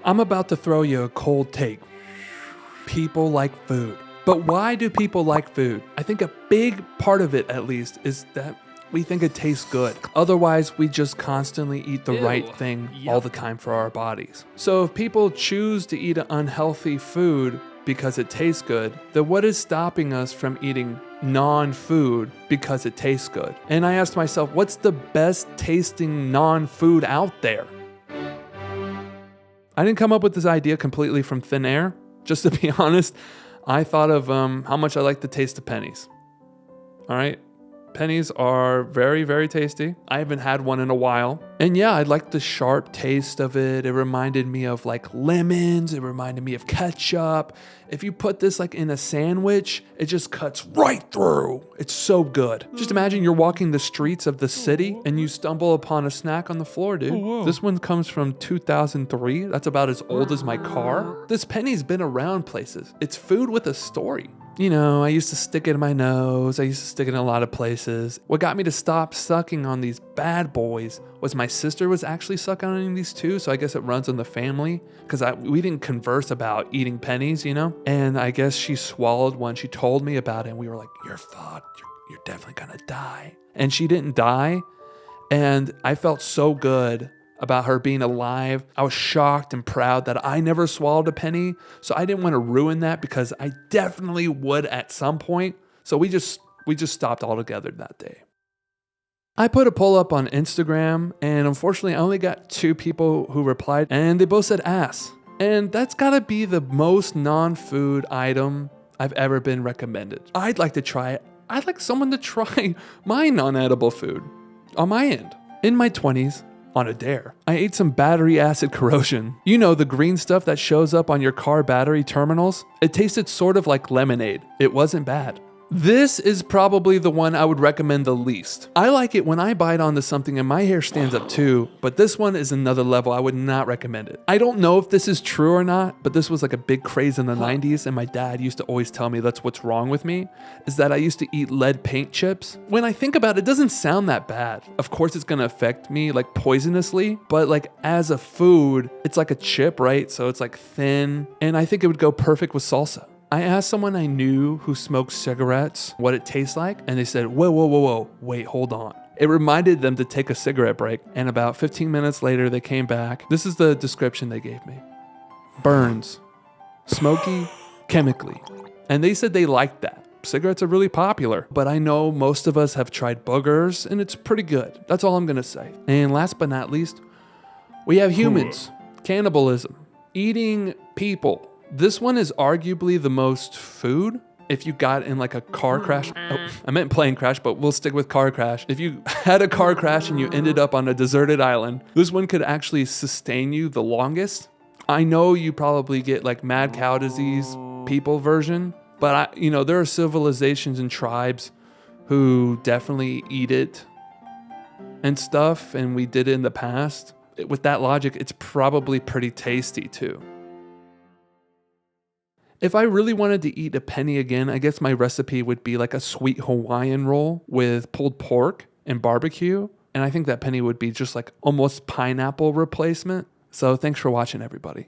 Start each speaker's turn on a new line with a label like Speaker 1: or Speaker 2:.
Speaker 1: I'm about to throw you a cold take. People like food. But why do people like food? I think a big part of it, at least, is that we think it tastes good. Otherwise, we just constantly eat the right thing all the time for our bodies. So if people choose to eat an unhealthy food because it tastes good, then what is stopping us from eating non-food because it tastes good? And I asked myself, what's the best tasting non-food out there? I didn't come up with this idea completely from thin air. Just to be honest, I thought of how much I like the taste of pennies. All right. Pennies are very, very tasty. I haven't had one in a while. And yeah, I like the sharp taste of it. It reminded me of like lemons. It reminded me of ketchup. If you put this like in a sandwich, it just cuts right through. It's so good. Just imagine you're walking the streets of the city and you stumble upon a snack on the floor, dude. This one comes from 2003. That's about as old as my car. This penny's been around places. It's food with a story. You know, I used to stick it in my nose. I used to stick it in a lot of places. What got me to stop sucking on these bad boys was my sister was actually sucking on these too. So I guess it runs in the family because we didn't converse about eating pennies, you know? And I guess she swallowed one. She told me about it and we were like, you're fucked. You're definitely gonna die. And she didn't die. And I felt so good about her being alive. I was shocked and proud that I never swallowed a penny. So I didn't want to ruin that because I definitely would at some point. So we just stopped altogether that day. I put a poll up on Instagram and unfortunately I only got 2 people who replied and they both said ass. And that's gotta be the most non-food item I've ever been recommended. I'd like to try it. I'd like someone to try my non-edible food on my end. In my 20s, on a dare, I ate some battery acid corrosion. You know, the green stuff that shows up on your car battery terminals? It tasted sort of like lemonade. It wasn't bad. This is probably the one I would recommend the least. I like it when I bite onto something and my hair stands up too, but this one is another level. I would not recommend it. I don't know if this is true or not, but this was like a big craze in the 90s and my dad used to always tell me that's what's wrong with me, is that I used to eat lead paint chips. When I think about it, it doesn't sound that bad. Of course it's gonna affect me like poisonously, but like as a food, it's like a chip, right? So it's like thin, and I think it would go perfect with salsa. I asked someone I knew who smoked cigarettes what it tastes like, and they said, whoa, wait, hold on. It reminded them to take a cigarette break, and about 15 minutes later, they came back. This is the description they gave me. Burns, smoky, chemically. And they said they liked that. Cigarettes are really popular, but I know most of us have tried boogers, and it's pretty good. That's all I'm gonna say. And last but not least, we have humans, cannibalism, eating people. This one is arguably the most food. If you got in like a car crash, I meant plane crash, but we'll stick with car crash. If you had a car crash and you ended up on a deserted island, this one could actually sustain you the longest. I know you probably get like mad cow disease people version, but there are civilizations and tribes who definitely eat it and stuff, and we did it in the past. With that logic, it's probably pretty tasty too. If I really wanted to eat a penny again, I guess my recipe would be like a sweet Hawaiian roll with pulled pork and barbecue. And I think that penny would be just like almost pineapple replacement. So thanks for watching, everybody.